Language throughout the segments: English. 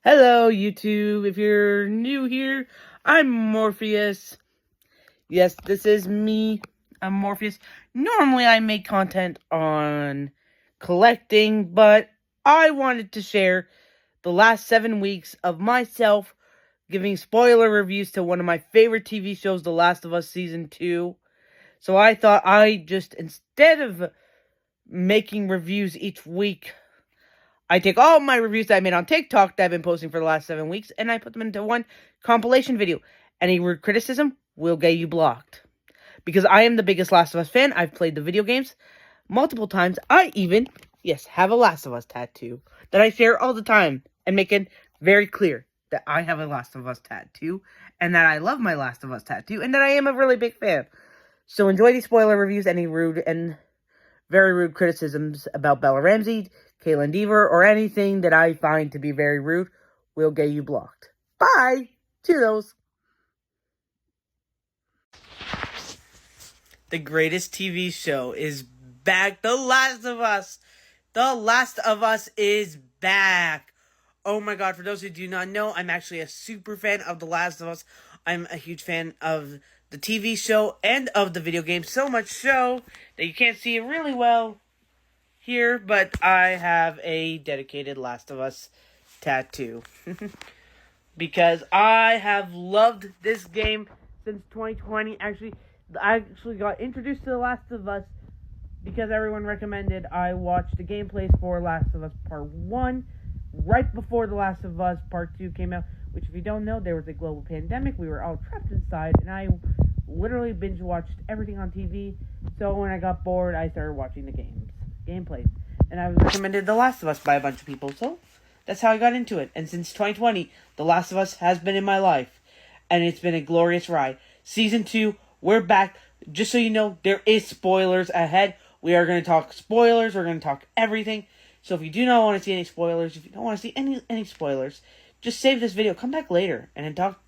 Hello, YouTube. If you're new here, I'm Morpheus. Yes, this is me. I'm Morpheus. Normally, I make content on collecting, but I wanted to share the last 7 weeks of myself giving spoiler reviews to one of my favorite TV shows, The Last of Us Season 2. So I thought instead of making reviews each week, I take all my reviews that I made on TikTok that I've been posting for the last 7 weeks, and I put them into one compilation video. Any rude criticism will get you blocked. Because I am the biggest Last of Us fan. I've played the video games multiple times. I even, yes, have a Last of Us tattoo that I share all the time and make it very clear that I have a Last of Us tattoo and that I love my Last of Us tattoo and that I am a really big fan. So enjoy these spoiler reviews. Any rude and very rude criticisms about Bella Ramsey, Kaitlyn Dever, or anything that I find to be very rude will get you blocked. Bye! Toodles! The greatest TV show is back. The Last of Us! The Last of Us is back! Oh my god, for those who do not know, I'm actually a super fan of The Last of Us. I'm a huge fan of the TV show and of the video game. So much so that you can't see it really well here, but I have a dedicated Last of Us tattoo. Because I have loved this game since 2020. I actually got introduced to The Last of Us because everyone recommended I watch the gameplays for Last of Us Part 1 right before The Last of Us Part 2 came out, which if you don't know, there was a global pandemic. We were all trapped inside, and I literally binge-watched everything on TV. So when I got bored, I started watching the gameplays. And I was recommended The Last of Us by a bunch of people, so that's how I got into it. And since 2020, The Last of Us has been in my life, and it's been a glorious ride. Season 2, we're back. Just so you know, there is spoilers ahead. We are going to talk spoilers. We're going to talk everything. So if you do not want to see any spoilers, if you don't want to see any spoilers, just save this video. Come back later and then talk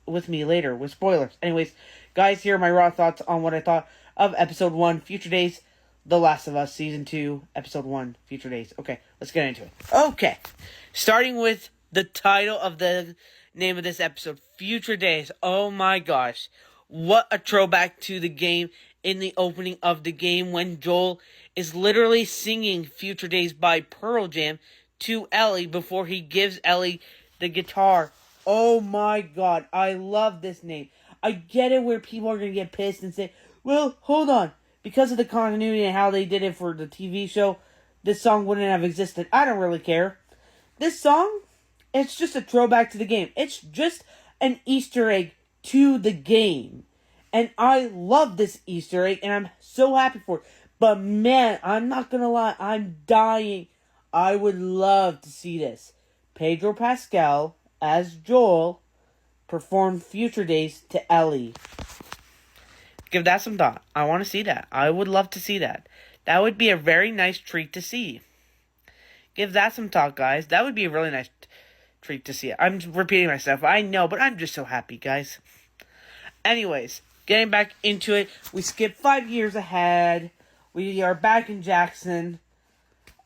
with me later with spoilers. Anyways, guys, here are my raw thoughts on what I thought of Episode 1, Future Days, The Last of Us, Season 2, Episode 1, Future Days. Okay, let's get into it. Okay, starting with the title of the name of this episode, Future Days. Oh my gosh. What a throwback to the game in the opening of the game when Joel is literally singing Future Days by Pearl Jam to Ellie before he gives Ellie the guitar. Oh my god, I love this name. I get it where people are going to get pissed and say, well, hold on. Because of the continuity and how they did it for the TV show, this song wouldn't have existed. I don't really care. This song, it's just a throwback to the game. It's just an Easter egg to the game. And I love this Easter egg, and I'm so happy for it. But man, I'm not gonna lie, I'm dying. I would love to see this. Pedro Pascal, as Joel, perform Future Days to Ellie. Give that some thought. I want to see that. I would love to see that. That would be a very nice treat to see. Give that some thought, guys. That would be a really nice treat to see. I'm repeating myself, I know, but I'm just so happy, guys. Anyways, getting back into it, we skipped 5 years ahead. We are back in Jackson.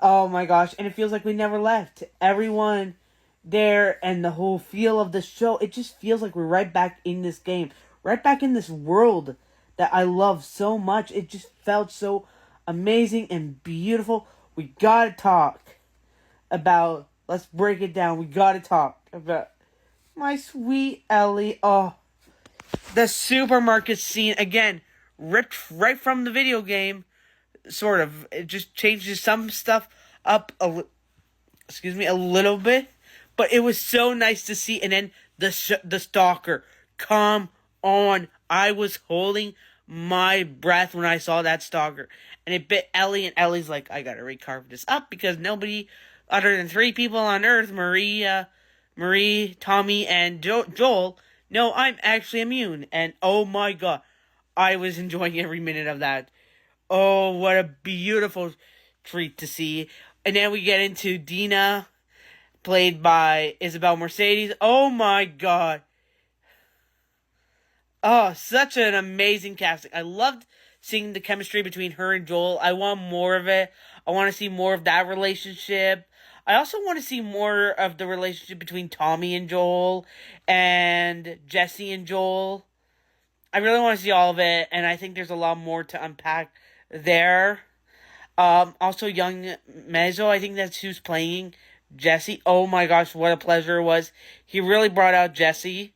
Oh my gosh, and it feels like we never left. Everyone there and the whole feel of the show, it just feels like we're right back in this game. Right back in this world that I love so much. It just felt so amazing and beautiful. We gotta talk about, let's break it down. We gotta talk about my sweet Ellie. Oh, the supermarket scene, again, ripped right from the video game, sort of. It just changes some stuff up a little bit, but it was so nice to see. And then the stalker, come on. I was holding my breath when I saw that stalker, and it bit Ellie, and Ellie's like, I gotta recarve this up because nobody other than 3 people on Earth, Marie, Tommy, and Joel, no, I'm actually immune. And oh my god, I was enjoying every minute of that. Oh, what a beautiful treat to see. And then we get into Dina, played by Isabel Mercedes. Oh my god. Oh, such an amazing casting. I loved seeing the chemistry between her and Joel. I want more of it. I want to see more of that relationship. I also want to see more of the relationship between Tommy and Joel and Jesse and Joel. I really want to see all of it, and I think there's a lot more to unpack there. Also, young Mezzo, I think that's who's playing Jesse. Oh my gosh, what a pleasure it was. He really brought out Jesse.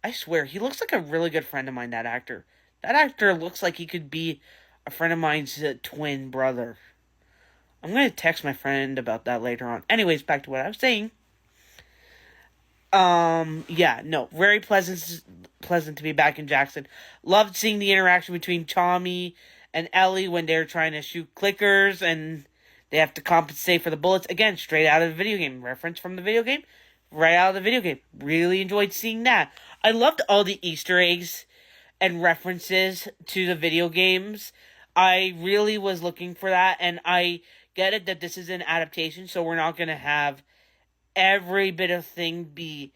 I swear, he looks like a really good friend of mine, that actor. That actor looks like he could be a friend of mine's twin brother. I'm going to text my friend about that later on. Anyways, back to what I was saying. Yeah, no, very pleasant to be back in Jackson. Loved seeing the interaction between Tommy and Ellie when they're trying to shoot clickers and they have to compensate for the bullets. Again, straight out of the video game. Reference from the video game. Right out of the video game. Really enjoyed seeing that. I loved all the Easter eggs and references to the video games. I really was looking for that, and I get it that this is an adaptation, so we're not going to have every bit of thing be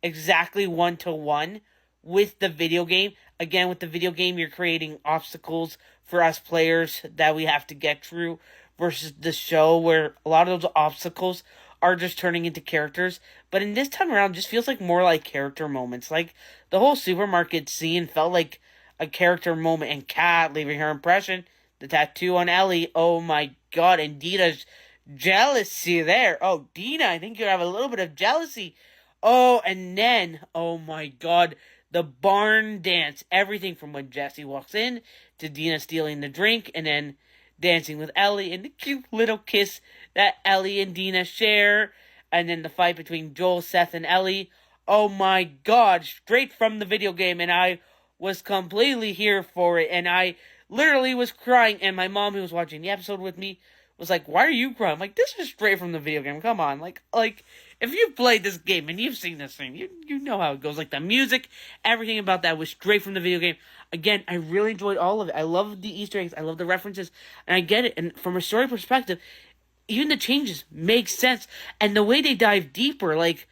exactly one-to-one with the video game. Again, with the video game, you're creating obstacles for us players that we have to get through, versus the show where a lot of those obstacles are just turning into characters. But in this time around, it just feels like more like character moments. Like, the whole supermarket scene felt like a character moment. And Kat leaving her impression, the tattoo on Ellie, oh my god, and Dina's jealousy there. Oh, Dina, I think you have a little bit of jealousy. Oh, and then, oh my god, the barn dance. Everything from when Jesse walks in to Dina stealing the drink and then dancing with Ellie and the cute little kiss that Ellie and Dina share. And then the fight between Joel, Seth, and Ellie. Oh my god, straight from the video game. And I was completely here for it. And I literally was crying. And my mom, who was watching the episode with me, was like, why are you crying? I'm like, this is straight from the video game. Come on. Like, if you've played this game and you've seen this thing, you know how it goes. Like, the music, everything about that was straight from the video game. Again, I really enjoyed all of it. I love the Easter eggs. I love the references. And I get it. And from a story perspective, even the changes make sense. And the way they dive deeper, like,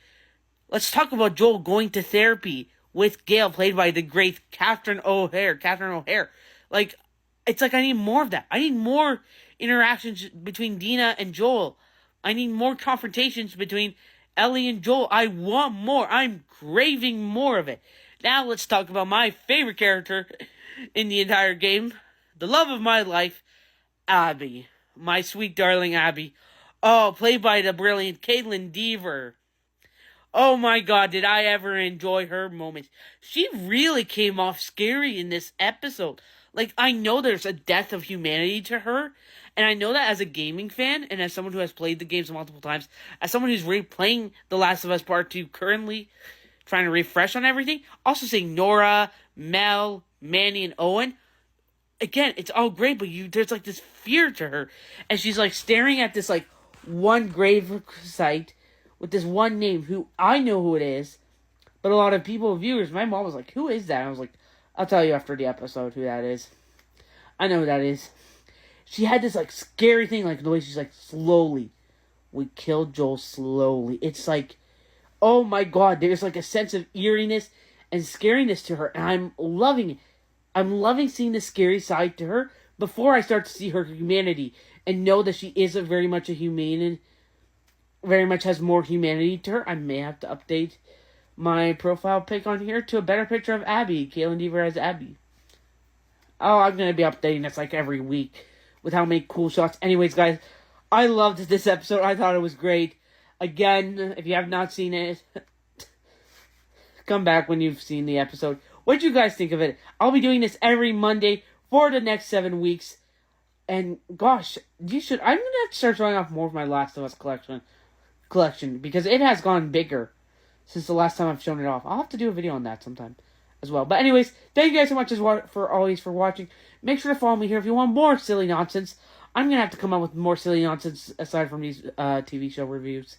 let's talk about Joel going to therapy with Gail, played by the great Catherine O'Hare. Like, it's like I need more of that. I need more interactions between Dina and Joel. I need more confrontations between Ellie and Joel. I want more. I'm craving more of it. Now let's talk about my favorite character in the entire game. The love of my life, Abby. My sweet darling Abby. Oh, played by the brilliant Caitlin Dever. Oh my god, did I ever enjoy her moments. She really came off scary in this episode. Like, I know there's a death of humanity to her, and I know that as a gaming fan, and as someone who has played the games multiple times, as someone who's replaying The Last of Us Part 2 currently, trying to refresh on everything, also seeing Nora, Mel, Manny, and Owen, again, it's all great, but there's like this fear to her, and she's like staring at this like one grave site with this one name, who I know who it is, but a lot of people, viewers, my mom was like, who is that? And I was like, I'll tell you after the episode who that is. I know who that is. She had this like scary thing, like the way she's like, slowly, we killed Joel slowly. It's like, oh my god, there's like a sense of eeriness and scariness to her, and I'm loving it. I'm loving seeing the scary side to her before I start to see her humanity and know that she is very much a humane and very much has more humanity to her. I may have to update my profile pic on here to a better picture of Abby. Caitlin Dever as Abby. Oh, I'm going to be updating this like every week with how many cool shots. Anyways, guys, I loved this episode. I thought it was great. Again, if you have not seen it, come back when you've seen the episode. What did you guys think of it? I'll be doing this every Monday for the next 7 weeks. And gosh, I'm going to have to start showing off more of my Last of Us collection because it has gone bigger since the last time I've shown it off. I'll have to do a video on that sometime as well. But anyways, thank you guys so much for watching. Make sure to follow me here if you want more silly nonsense. I'm going to have to come up with more silly nonsense aside from these TV show reviews.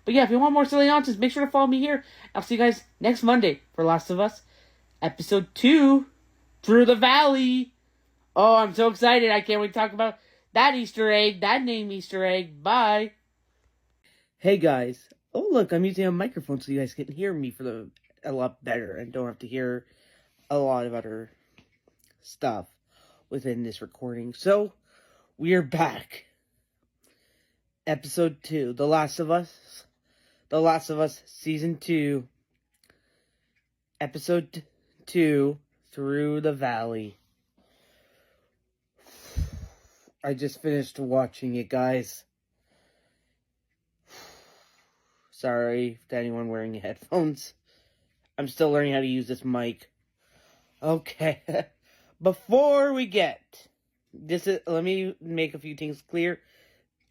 But yeah, if you want more silly nonsense, make sure to follow me here. I'll see you guys next Monday for Last of Us Episode 2, Through the Valley. Oh, I'm so excited. I can't wait to talk about that Easter egg, that name Easter egg. Bye. Hey guys. Oh look, I'm using a microphone so you guys can hear me a lot better and don't have to hear a lot of other stuff within this recording. So, we're back. Episode 2, The Last of Us. The Last of Us Season 2. Episode 2, Through the Valley. I just finished watching it, guys. Sorry to anyone wearing headphones. I'm still learning how to use this mic. Okay. Before we get let me make a few things clear.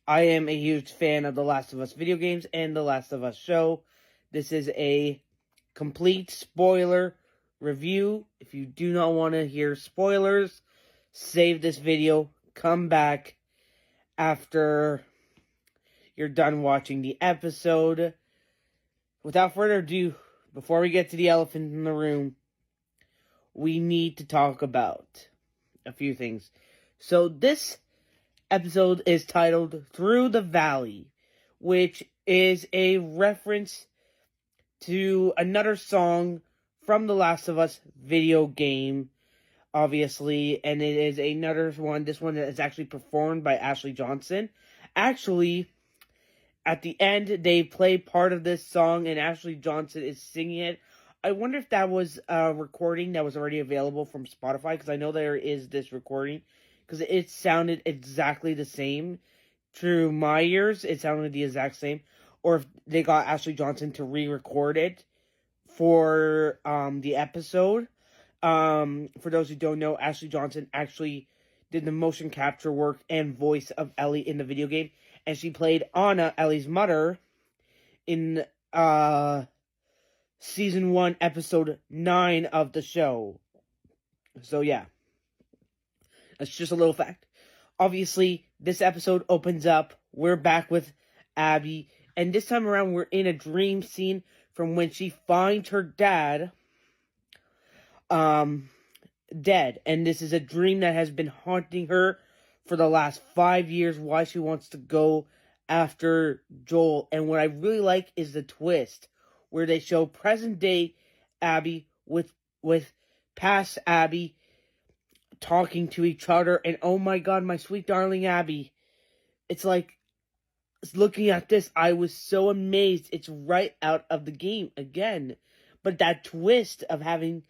I am a huge fan of The Last of Us video games and The Last of Us show. This is a complete spoiler review. If you do not want to hear spoilers, save this video. Come back after you're done watching the episode. Without further ado, before we get to the elephant in the room, we need to talk about a few things. So this episode is titled Through the Valley, which is a reference to another song from the Last of Us video game, obviously, and it is another one. This one is actually performed by Ashley Johnson. Actually, at the end, they play part of this song, and Ashley Johnson is singing it. I wonder if that was a recording that was already available from Spotify, because I know there is this recording, because it sounded exactly the same. Through my ears, it sounded the exact same. Or if they got Ashley Johnson to re-record it for the episode. For those who don't know, Ashley Johnson actually did the motion capture work and voice of Ellie in the video game. And she played Anna, Ellie's mother, in Season 1, Episode 9 of the show. So, yeah. That's just a little fact. Obviously, this episode opens up. We're back with Abby. And this time around, we're in a dream scene from when she finds her dad dead. And this is a dream that has been haunting her for the last 5 years, why she wants to go after Joel. And what I really like is the twist, where they show present day Abby with past Abby talking to each other. And oh my god, my sweet darling Abby. It's like, looking at this, I was so amazed. It's right out of the game again. But that twist of having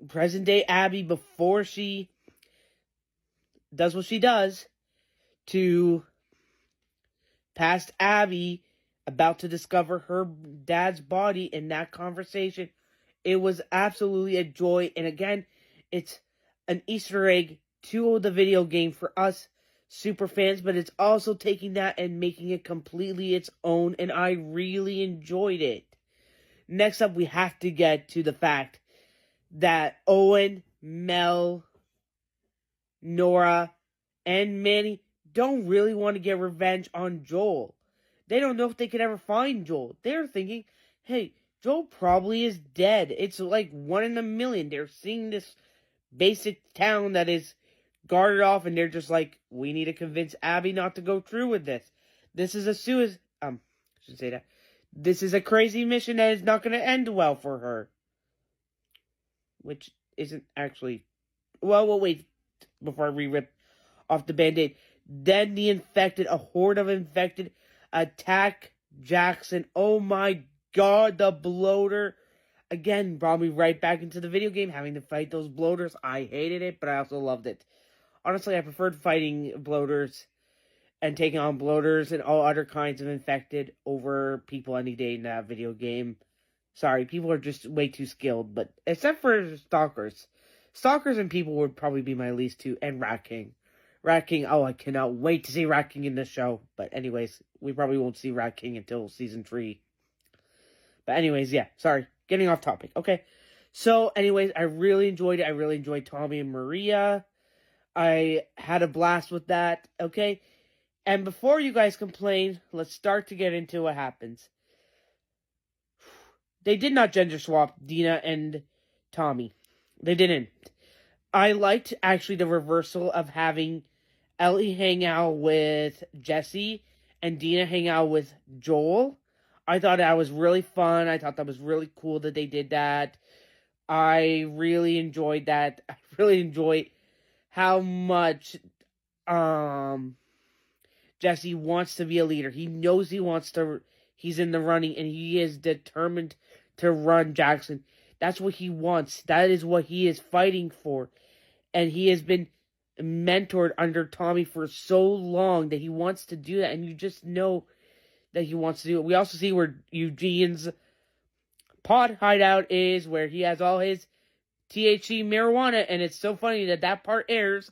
present day Abby before she does what she does to past Abby about to discover her dad's body in that conversation, it was absolutely a joy. And again, it's an Easter egg to the video game for us super fans, but it's also taking that and making it completely its own, and I really enjoyed it. Next up, we have to get to the fact that Owen, Mel, Nora, and Manny don't really want to get revenge on Joel. They don't know if they could ever find Joel. They're thinking, hey, Joel probably is dead. It's like 1 in a million. They're seeing this basic town that is guarded off, and they're just like, we need to convince Abby not to go through with this. This is a should say that. This is a crazy mission that is not going to end well for her. Which isn't actually... Well, we'll wait before I re-rip off the Band-Aid. Then a horde of infected attack Jackson. Oh my god, the bloater. Again, brought me right back into the video game, having to fight those bloaters. I hated it, but I also loved it. Honestly, I preferred fighting bloaters and taking on bloaters and all other kinds of infected over people any day in that video game. Sorry, people are just way too skilled, but except for Stalkers. Stalkers and people would probably be my least two, and Rat King. Rat King, oh, I cannot wait to see Rat King in this show. But anyways, we probably won't see Rat King until Season 3. But anyways, yeah, sorry, getting off topic. Okay, so anyways, I really enjoyed it. I really enjoyed Tommy and Maria. I had a blast with that, okay? And before you guys complain, let's start to get into what happens. They did not gender swap Dina and Tommy. They didn't. I liked, actually, the reversal of having Ellie hang out with Jesse and Dina hang out with Joel. I thought that was really fun. I thought that was really cool that they did that. I really enjoyed that. I really enjoyed how much Jesse wants to be a leader. He knows he's in the running, and he is determined to run Jackson. That's what he wants. That is what he is fighting for. And he has been mentored under Tommy for so long that he wants to do that, and you just know that he wants to do it. We also see where Eugene's pod hideout is, where he has all his THC marijuana, and it's so funny that that part airs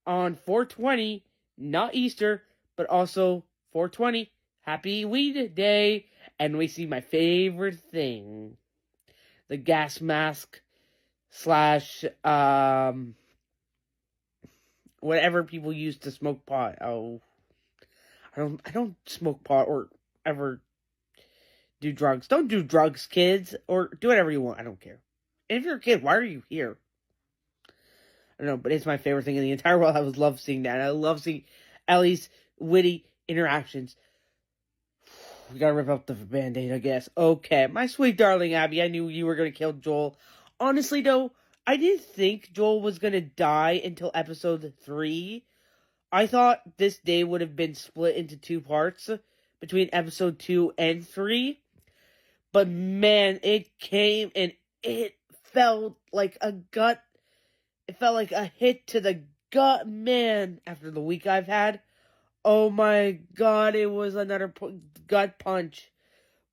on 420, not Easter, but also 420, Happy Weed Day, and we see my favorite thing, the gas mask slash, whatever people use to smoke pot. Oh, I don't smoke pot or ever do drugs. Don't do drugs, kids, or do whatever you want. I don't care. And if you're a kid, why are you here? I don't know, but it's my favorite thing in the entire world. I love seeing that. I love seeing Ellie's witty interactions. We gotta rip up the Band-Aid, I guess. Okay, my sweet darling Abby, I knew you were gonna kill Joel. Honestly, though, I didn't think Joel was gonna die until episode 3. I thought this day would have been split into 2 parts between episode 2 and 3. But man, it came and it felt like a gut. It felt like a hit to the gut, man, after the week I've had. Oh my god, it was another gut punch.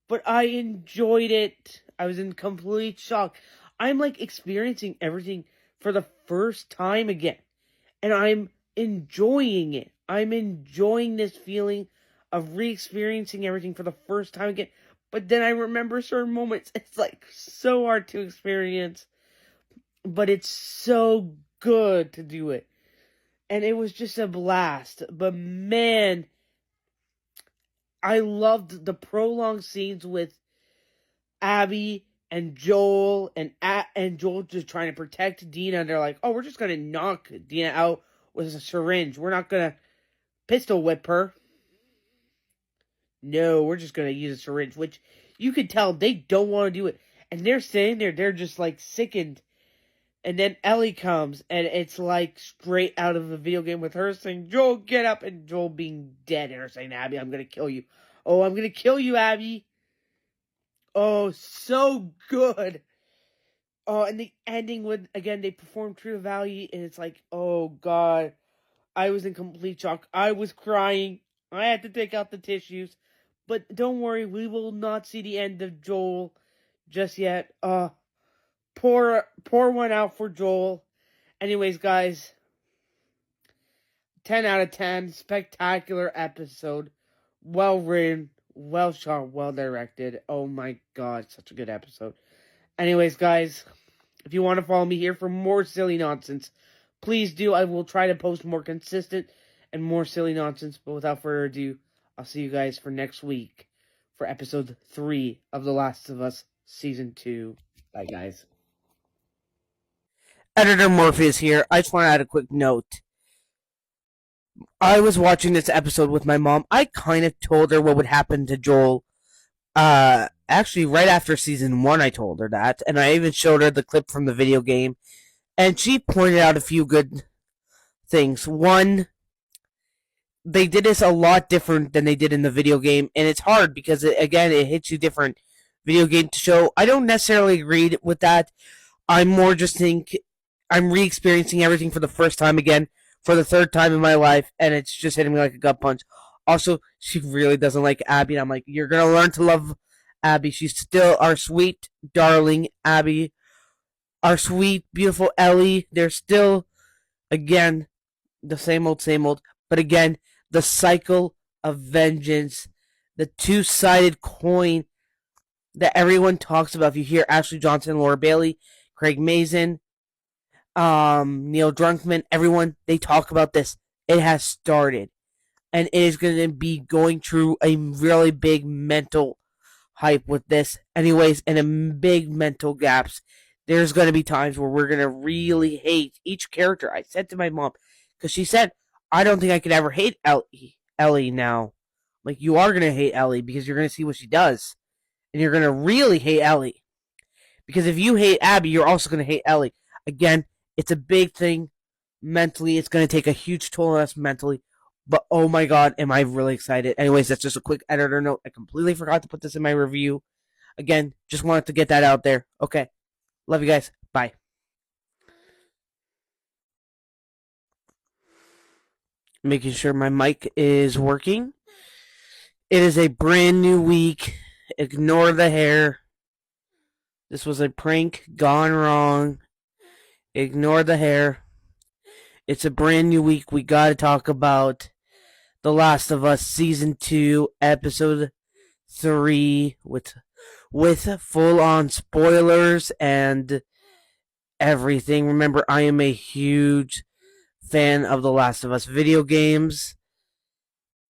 But I enjoyed it. I was in complete shock. I'm like experiencing everything for the first time again. And I'm enjoying it. I'm enjoying this feeling of re-experiencing everything for the first time again. But then I remember certain moments. It's like so hard to experience. But it's so good to do it. And it was just a blast. But man, I loved the prolonged scenes with Abby and Joel. And Joel just trying to protect Dina. And they're like, oh, we're just going to knock Dina out with a syringe. We're not going to pistol whip her. No, we're just going to use a syringe, which you could tell they don't want to do it. And they're sitting there, they're just like sickened. And then Ellie comes, and it's like straight out of a video game with her saying, Joel, get up, and Joel being dead, and her saying, Abby, I'm going to kill you. Oh, I'm going to kill you, Abby. Oh, so good. Oh, and the ending with, again, they perform True to Value, and it's like, oh, God. I was in complete shock. I was crying. I had to take out the tissues. But don't worry, we will not see the end of Joel just yet. Pour one out for Joel. Anyways, guys, 10 out of 10. Spectacular episode. Well written, well shot, well directed. Oh my god, such a good episode. Anyways, guys, if you want to follow me here for more silly nonsense, please do. I will try to post more consistent and more silly nonsense. But without further ado, I'll see you guys for next week for episode 3 of The Last of Us Season 2. Bye, guys. Editor Morpheus here. I just want to add a quick note. I was watching this episode with my mom. I kind of told her what would happen to Joel. Actually, right after Season 1, I told her that. And I even showed her the clip from the video game. And she pointed out a few good things. One, they did this a lot different than they did in the video game, and it's hard because it hits you different. Video game to show. I don't necessarily agree with that. I more just think I'm re-experiencing everything for the first time again, for the third time in my life, and it's just hitting me like a gut punch. Also, she really doesn't like Abby, and I'm like, you're gonna learn to love Abby. She's still our sweet, darling Abby, our sweet, beautiful Ellie. They're still, again, the same old, but again, the cycle of vengeance, the two-sided coin that everyone talks about. If you hear Ashley Johnson, Laura Bailey, Craig Mazin, Neil Drunkman, everyone, they talk about this. It has started. And it is going to be going through a really big mental hype with this. Anyways, and a big mental gaps. There's going to be times where we're going to really hate each character. I said to my mom, because she said, I don't think I could ever hate Ellie now. Like, you are going to hate Ellie because you're going to see what she does. And you're going to really hate Ellie. Because if you hate Abby, you're also going to hate Ellie. Again, it's a big thing mentally. It's going to take a huge toll on us mentally. But oh my god, am I really excited. Anyways, that's just a quick editor note. I completely forgot to put this in my review. Again, just wanted to get that out there. Okay. Love you guys. Bye. Making sure my mic is working. It is a brand new week. Ignore the hair. This was a prank gone wrong. Ignore the hair. It's a brand new week. We gotta talk about The Last of Us Season 2, Episode 3 with full on spoilers and everything. Remember, I am a huge fan of The Last of Us video games.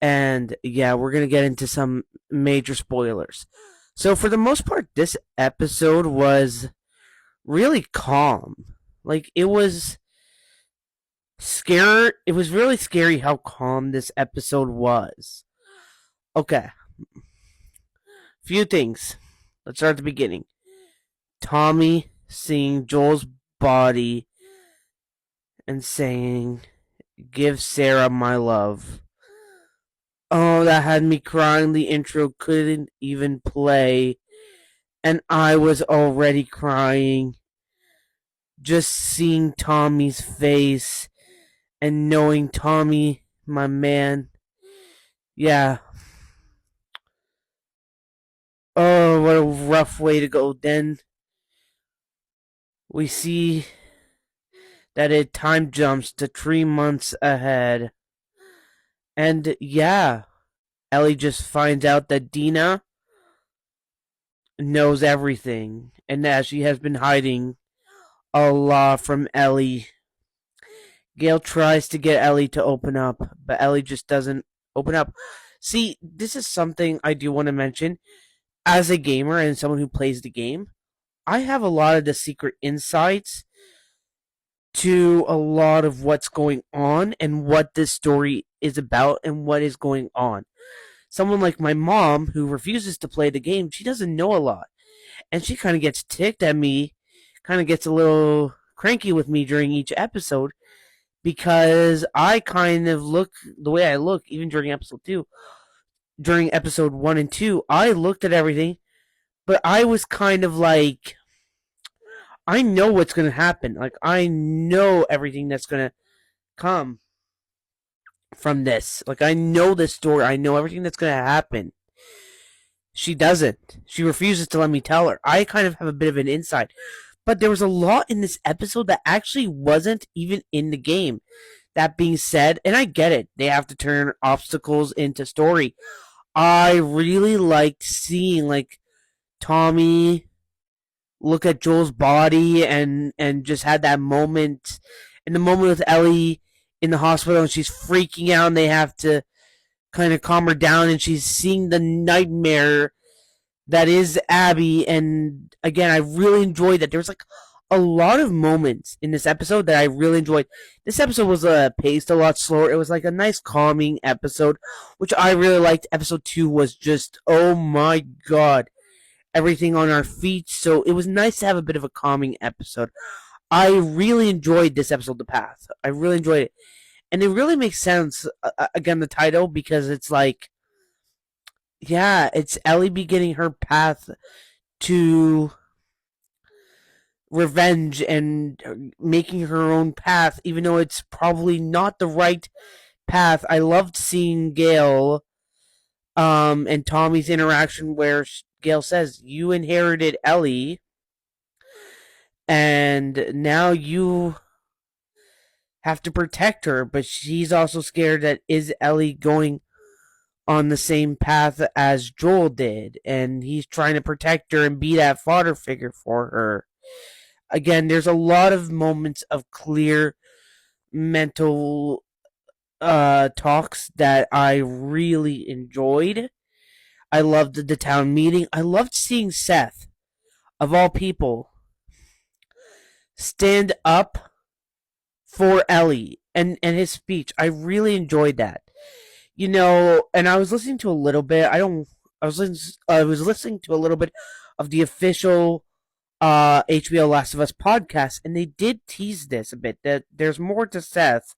And yeah, we're going to get into some major spoilers. So, for the most part, this episode was really calm. Like, it was scary. It was really scary how calm this episode was. Okay. Few things. Let's start at the beginning. Tommy seeing Joel's body and saying, "Give Sarah my love." Oh, that had me crying. The intro couldn't even play, and I was already crying. Just seeing Tommy's face and knowing Tommy, my man. Yeah. Oh, what a rough way to go. Then we see that it time jumps to 3 months ahead. And yeah, Ellie just finds out that Dina knows everything and that she has been hiding a lot from Ellie. Gail tries to get Ellie to open up, but Ellie just doesn't open up. See, this is something I do want to mention. As a gamer and someone who plays the game, I have a lot of the secret insights to a lot of what's going on and what this story is about and what is going on. Someone like my mom, who refuses to play the game, she doesn't know a lot. And she kind of gets ticked at me, kind of gets a little cranky with me during each episode, because I kind of look the way I look, even during episode 2. During episode 1 and 2, I looked at everything, but I was kind of like, I know what's going to happen. Like, I know everything that's going to come from this. Like, I know this story. I know everything that's going to happen. She doesn't. She refuses to let me tell her. I kind of have a bit of an insight. But there was a lot in this episode that actually wasn't even in the game. That being said, and I get it, they have to turn obstacles into story. I really liked seeing, like, Tommy look at Joel's body and just had that moment. In the moment with Ellie in the hospital and she's freaking out and they have to kind of calm her down and she's seeing the nightmare that is Abby. And again, I really enjoyed that. There was like a lot of moments in this episode that I really enjoyed. This episode was paced a lot slower. It was like a nice calming episode, which I really liked. Episode 2 was just, oh my god, everything on our feet. So it was nice to have a bit of a calming episode. I really enjoyed this episode, The Path. I really enjoyed it. And it really makes sense, again, the title, because it's like, yeah, it's Ellie beginning her path to revenge and making her own path, even though it's probably not the right path. I loved seeing Gail and Tommy's interaction where Gail says, "You inherited Ellie, and now you have to protect her," but she's also scared that is Ellie going on the same path as Joel did, and he's trying to protect her and be that father figure for her. Again, there's a lot of moments of clear mental talks that I really enjoyed. I loved the town meeting. I loved seeing Seth, of all people, stand up for Ellie and his speech. I really enjoyed that. You know, and I was listening to a little bit. I was listening to a little bit of the official HBO Last of Us podcast, and they did tease this a bit, that there's more to Seth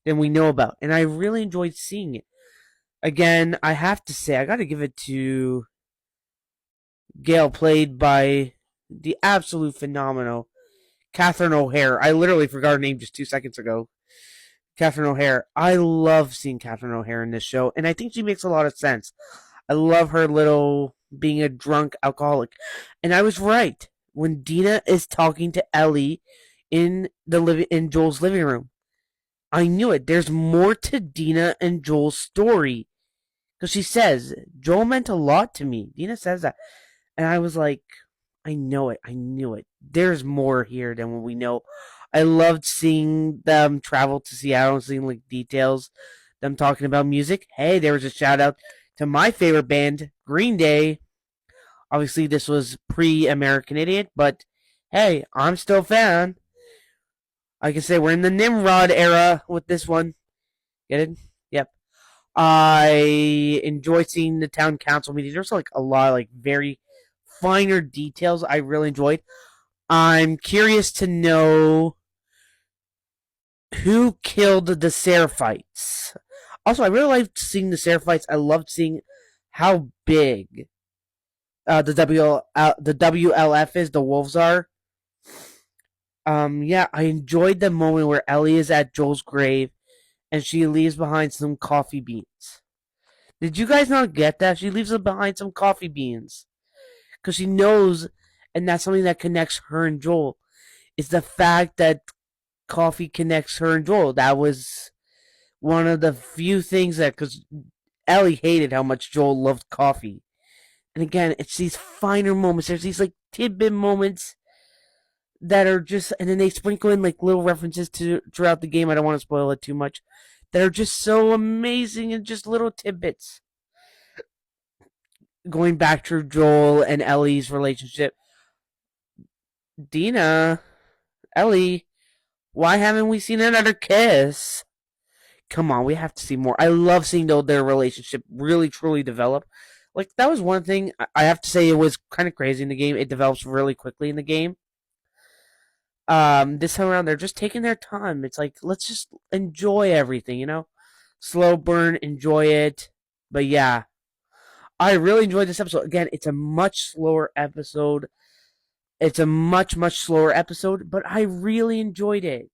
than we know about. And I really enjoyed seeing it. Again, I have to say, I got to give it to Gale, played by the absolute phenomenal Catherine O'Hara. I literally forgot her name just 2 seconds ago. Catherine O'Hara. I love seeing Catherine O'Hara in this show, and I think she makes a lot of sense. I love her little being a drunk alcoholic. And I was right. When Dina is talking to Ellie in Joel's living room, I knew it. There's more to Dina and Joel's story. Because she says, Joel meant a lot to me. Dina says that. And I was like, I know it. I knew it. There's more here than what we know. I loved seeing them travel to Seattle and seeing like details. Them talking about music. Hey, there was a shout out to my favorite band, Green Day. Obviously, this was pre-American Idiot, but hey, I'm still a fan. I can say we're in the Nimrod era with this one. Get it? Yep. I enjoy seeing the town council meetings. There's like a lot of like very finer details I really enjoyed. I'm curious to know who killed the Seraphites. Also, I really liked seeing the Seraphites. I loved seeing how big the WLF is, the Wolves are. Yeah, I enjoyed the moment where Ellie is at Joel's grave and she leaves behind some coffee beans. Did you guys not get that? She leaves behind some coffee beans. Because she knows, and that's something that connects her and Joel, is the fact that coffee connects her and Joel. That was one of the few things that, because Ellie hated how much Joel loved coffee. And again, it's these finer moments. There's these like tidbit moments that are just, and then they sprinkle in like little references to throughout the game. I don't want to spoil it too much. That are just so amazing and just little tidbits. Going back to Joel and Ellie's relationship. Dina, Ellie, why haven't we seen another kiss? Come on, we have to see more. I love seeing their relationship really truly develop. Like, that was one thing I have to say, it was kind of crazy in the game. It develops really quickly in the game. This time around, they're just taking their time. It's like, let's just enjoy everything, you know? Slow burn, enjoy it. But yeah, I really enjoyed this episode. Again, it's a much slower episode. It's a much, much slower episode, but I really enjoyed it.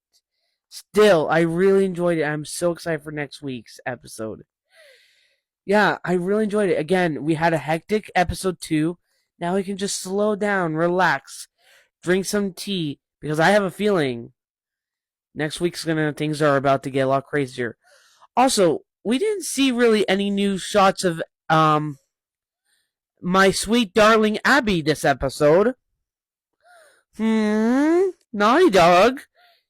Still, I really enjoyed it. I'm so excited for next week's episode. Yeah, I really enjoyed it. Again, we had a hectic episode 2. Now we can just slow down, relax, drink some tea, because I have a feeling next week's things are about to get a lot crazier. Also, we didn't see really any new shots of my sweet darling Abby this episode. Naughty Dog,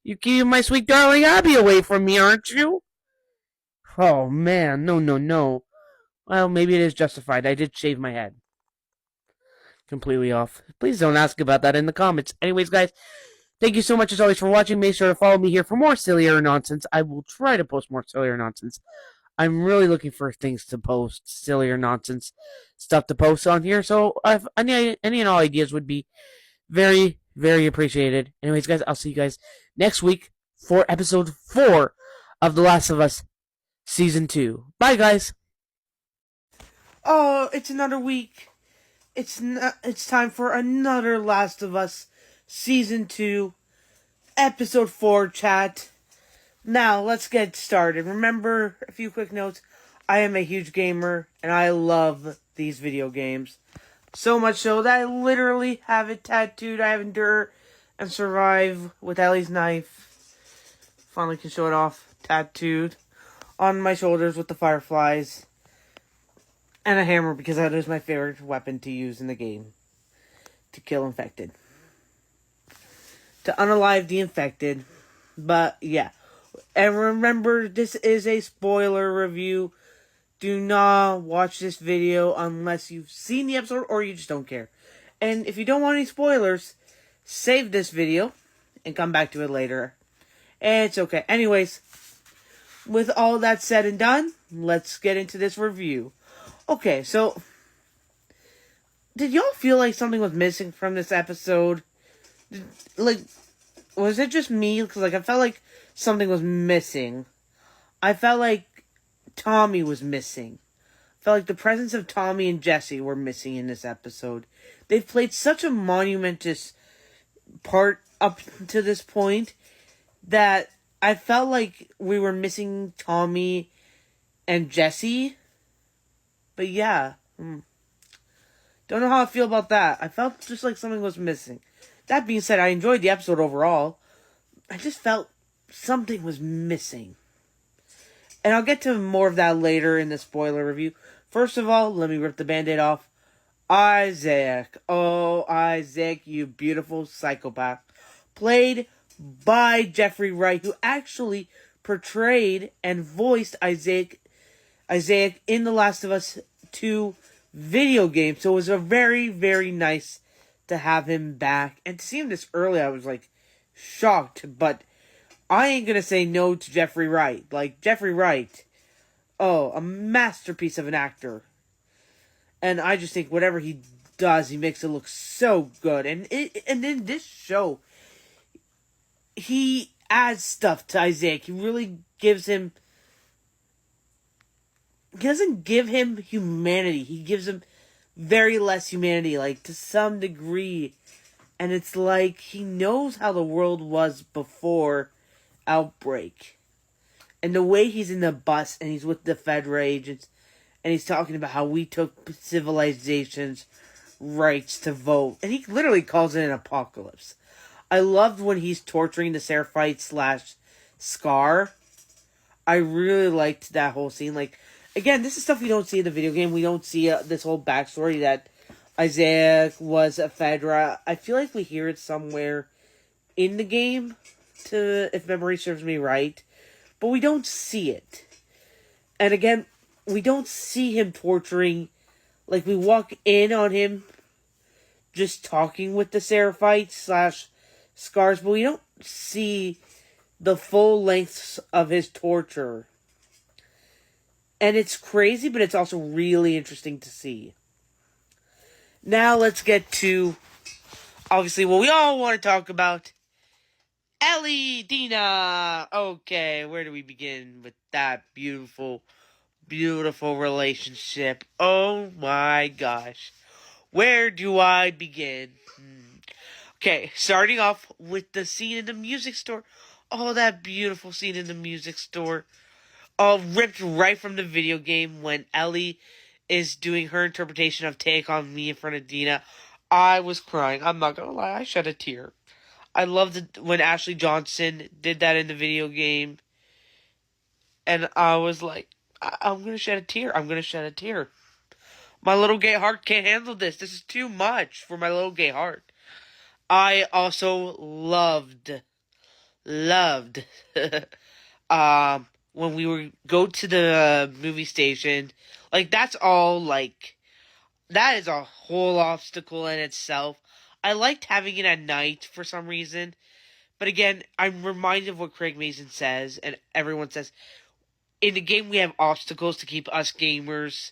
you keep my sweet darling Abby away from me, aren't you? Oh man, no. Well, maybe it is justified. I did shave my head. Completely off. Please don't ask about that in the comments. Anyways, guys, thank you so much as always for watching. Make sure to follow me here for more sillier nonsense. I will try to post more sillier nonsense. I'm really looking for things to post, sillier nonsense stuff to post on here. So if any and all ideas would be very, very appreciated. Anyways, guys, I'll see you guys next week for episode 4 of The Last of Us Season 2. Bye, guys. Oh, it's another week. It's time for another Last of Us Season 2, Episode 4, chat. Now, let's get started. Remember, a few quick notes. I am a huge gamer, and I love these video games. So much so that I literally have it tattooed. I have Endure and Survive with Ellie's knife. Finally can show it off. Tattooed on my shoulders with the fireflies. And a hammer, because that is my favorite weapon to use in the game. To kill infected. To unalive the infected. But, yeah. And remember, this is a spoiler review. Do not watch this video unless you've seen the episode or you just don't care. And if you don't want any spoilers, save this video and come back to it later. It's okay. Anyways, with all that said and done, let's get into this review. Okay, so, did y'all feel like something was missing from this episode? Was it just me? Because, I felt like something was missing. I felt like Tommy was missing. I felt like the presence of Tommy and Jesse were missing in this episode. They've played such a monumentous part up to this point that I felt like we were missing Tommy and Jesse. But yeah. Don't know how I feel about that. I felt just like something was missing. That being said, I enjoyed the episode overall. I just felt something was missing. And I'll get to more of that later in the spoiler review. First of all, let me rip the Band-Aid off. Isaac. Oh, Isaac, you beautiful psychopath. Played by Jeffrey Wright, who actually portrayed and voiced Isaac in The Last of Us 2 video game. So it was a very, very nice to have him back. And to see him this early, I was like shocked. But I ain't gonna say no to Jeffrey Wright. Like, Jeffrey Wright, oh, a masterpiece of an actor. And I just think whatever he does, he makes it look so good. And in this show, he adds stuff to Isaac. He really gives him... He doesn't give him humanity. He gives him very less humanity, like, to some degree. And it's like he knows how the world was before Outbreak. And the way he's in the bus and he's with the Fedra agents and he's talking about how we took civilization's rights to vote. And he literally calls it an apocalypse. I loved when he's torturing the Seraphite / Scar. I really liked that whole scene. Like, again, this is stuff we don't see in the video game. We don't see this whole backstory that Isaac was a Fedra. I feel like we hear it somewhere in the game, if memory serves me right. But we don't see it. And again, we don't see him torturing. Like, we walk in on him just talking with the Seraphites / Scars, but we don't see the full lengths of his torture. And it's crazy, but it's also really interesting to see. Now let's get to, obviously, what we all want to talk about. Ellie, Dina. Okay, where do we begin with that beautiful, beautiful relationship? Oh my gosh. Where do I begin? Okay, starting off with the scene in the music store. Oh, that beautiful scene in the music store. All ripped right from the video game when Ellie is doing her interpretation of Take On Me in front of Dina. I was crying. I'm not gonna lie, I shed a tear. I loved it when Ashley Johnson did that in the video game. And I was like, I'm gonna shed a tear. I'm gonna shed a tear. My little gay heart can't handle this. This is too much for my little gay heart. I also loved when we were go to the movie station. Like, that's all, like, that is a whole obstacle in itself. I liked having it at night for some reason. But again, I'm reminded of what Craig Mazin says, and everyone says, in the game we have obstacles to keep us gamers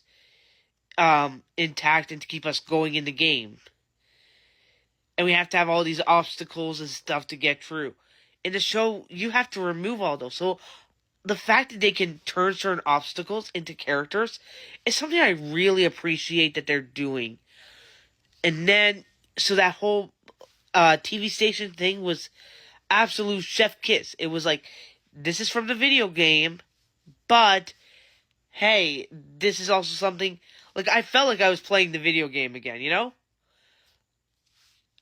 intact and to keep us going in the game. And we have to have all these obstacles and stuff to get through. In the show, you have to remove all those. So the fact that they can turn certain obstacles into characters is something I really appreciate that they're doing. And then, so that whole TV station thing was absolute chef kiss. It was like, this is from the video game, but hey, this is also something, like, I felt like I was playing the video game again, you know?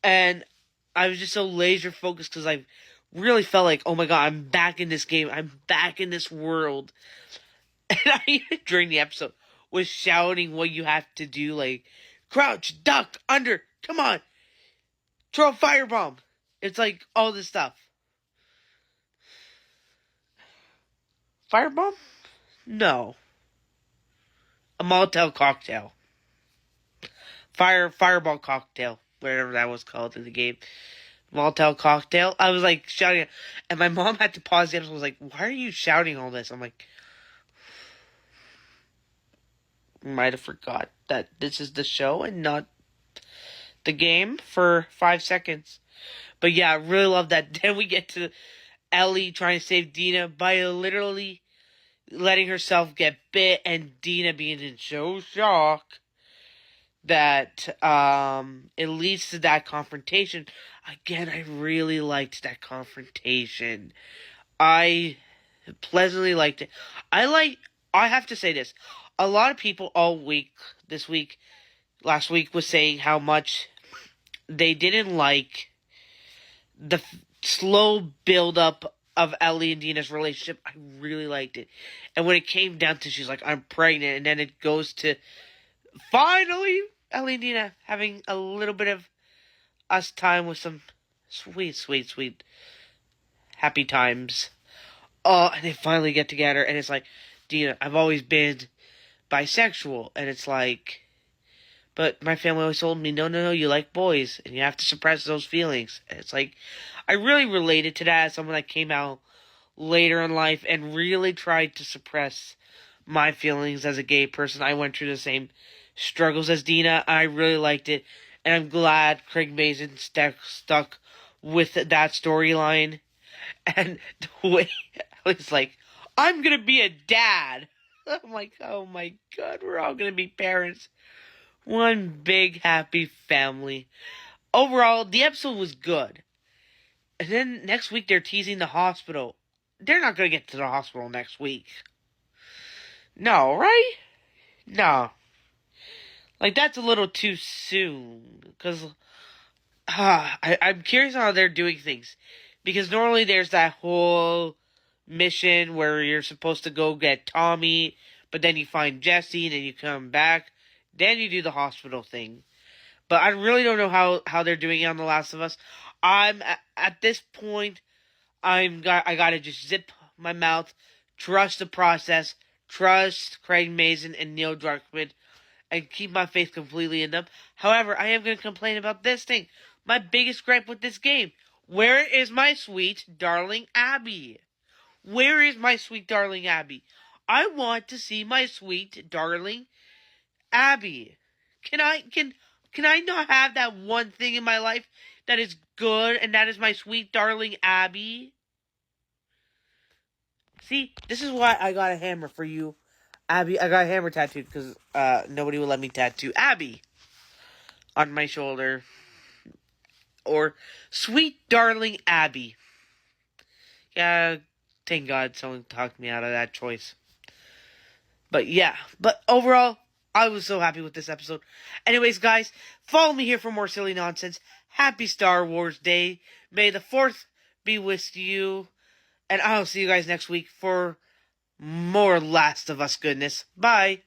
And I was just so laser focused because I really felt like, oh my god, I'm back in this game. I'm back in this world. And I, during the episode, was shouting what you have to do, like, crouch, duck, under, come on, throw a firebomb. It's like all this stuff. Firebomb? No. A Molotov cocktail. Fireball cocktail. Whatever that was called in the game. Molotov cocktail. I was like shouting. And my mom had to pause the episode and was like, why are you shouting all this? I'm like, might have forgot that this is the show and not the game for 5 seconds. But yeah, I really love that. Then we get to Ellie trying to save Dina by literally letting herself get bit, and Dina being in so shock that it leads to that confrontation. Again, I really liked that confrontation. I pleasantly liked it. I have to say this. A lot of people last week, was saying how much they didn't like the slow build up of Ellie and Dina's relationship. I really liked it. And when it came down to she's like, I'm pregnant, and then it goes to finally Ellie and Dina having a little bit of us time with some sweet happy times. And they finally get together, and it's like, Dina, I've always been bisexual, and it's like, but my family always told me, no, you like boys, and you have to suppress those feelings. And it's like, I really related to that as someone that came out later in life and really tried to suppress my feelings as a gay person. I went through the same struggles as Dina. I really liked it, and I'm glad Craig Mazin stuck with that storyline. And the way I was like, I'm gonna be a dad. I'm like, oh my god, we're all gonna be parents. One big happy family. Overall, the episode was good. And then next week they're teasing the hospital. They're not gonna get to the hospital next week. No, right? No. Like, that's a little too soon. Because I'm curious how they're doing things. Because normally there's that whole mission where you're supposed to go get Tommy, but then you find Jesse, and then you come back. Then you do the hospital thing. But I really don't know how they're doing it on The Last of Us. I'm at this point, I gotta just zip my mouth, trust the process, trust Craig Mazin and Neil Druckmann, and keep my faith completely in them. However, I am gonna complain about this thing. My biggest gripe with this game. Where is my sweet darling Abby? Where is my sweet darling Abby? I want to see my sweet darling Abby. Can I not have that one thing in my life that is good, and that is my sweet darling Abby? See, this is why I got a hammer for you, Abby. I got a hammer tattooed because nobody would let me tattoo Abby on my shoulder. Or sweet darling Abby. Yeah, thank God someone talked me out of that choice. But yeah, but overall, I was so happy with this episode. Anyways, guys, follow me here for more silly nonsense. Happy Star Wars Day. May the 4th be with you. And I'll see you guys next week for more Last of Us goodness. Bye.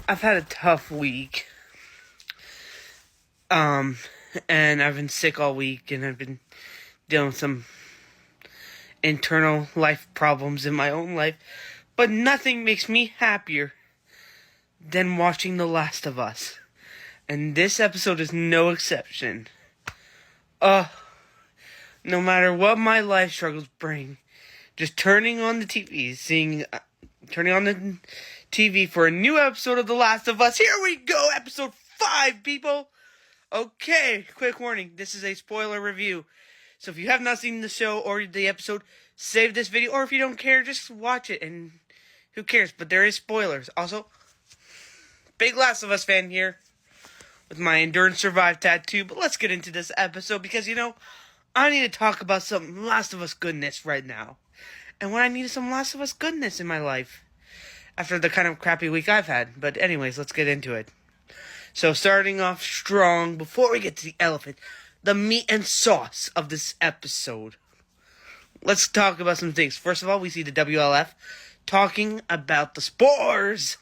I've had a tough week. And I've been sick all week, and I've been dealing with some internal life problems in my own life. But nothing makes me happier than watching The Last of Us. And this episode is no exception. No matter what my life struggles bring, just turning on the TV, turning on the TV for a new episode of The Last of Us. Here we go, episode 5, people. Okay, quick warning, this is a spoiler review. So if you have not seen the show or the episode, save this video. Or if you don't care, just watch it, and who cares? But there is spoilers. Also, big Last of Us fan here with my Endurance Survive tattoo. But let's get into this episode because, I need to talk about some Last of Us goodness right now. And when I needed some Last of Us goodness in my life after the kind of crappy week I've had. But anyways, let's get into it. So starting off strong, before we get to the elephant, the meat and sauce of this episode. Let's talk about some things. First of all, we see the WLF talking about the spores.